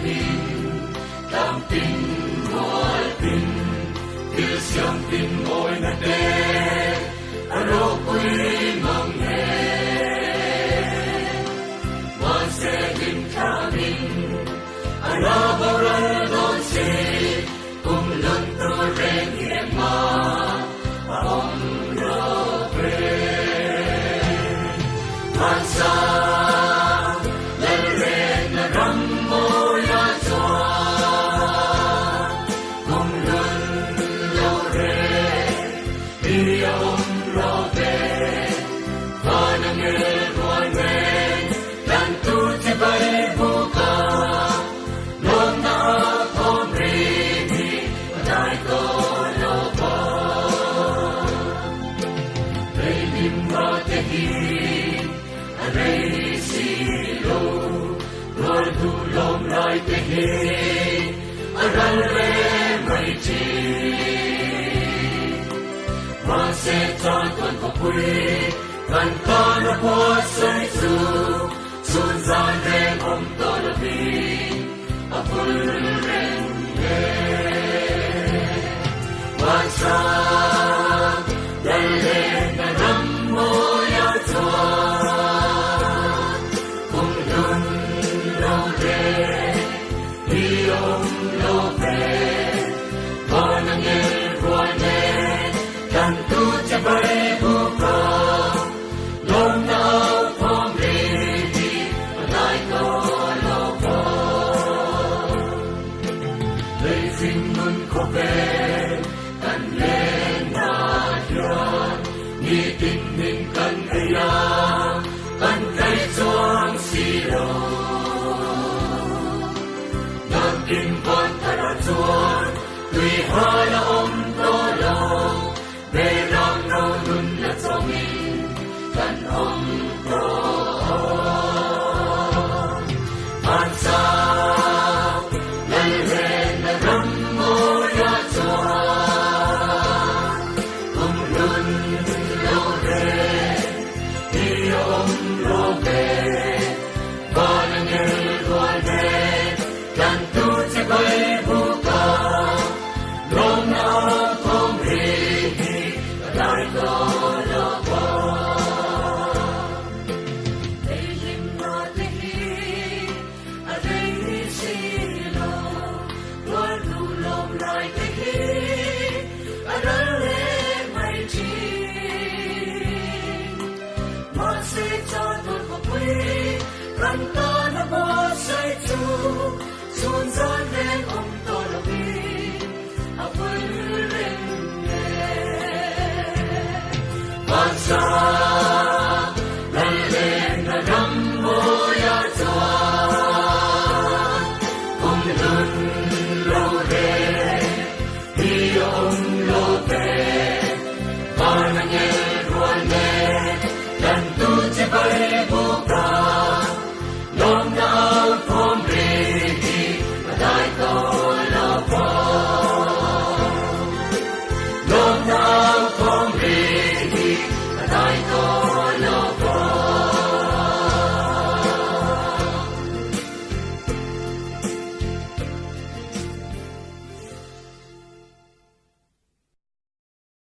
mình làm tình ngôi tình từ siang tình ngôi nát đê aro quy mong nghewan sẽ hình cha mình aro baral don se cùng lần tôi rèn hiền mà ông lo về hoàn sa lại thế hệ aral le mai chi mà sẽ cho toàn có quy gần ta nó qua say su xuân gian đêm ông ta là vì a full ren mà sa dal le na ram mo ya cho bay buka long nao phong redi lại có lo có lấy phim mun có về cần lên na yon ni tin ninh cần aya cần cây chuang si lo nam kim quan thara chuang tùy hoa là ông to lo về lòng đâu luôn là cho mình cần ông có an sao lần lên là râm mô ya cho cùng luôn lâu về khi ông lo về và là người gọi về cần tu chỉ bay vô cả lâu nào không hề lại có lo có đây hình mà đây ở đây xin lo luôn đủ lòng lại đây ở đây lên mây chi mà sẽ cho tôi có quý rằng ta đã bỏ say chu xuân gian đêm ông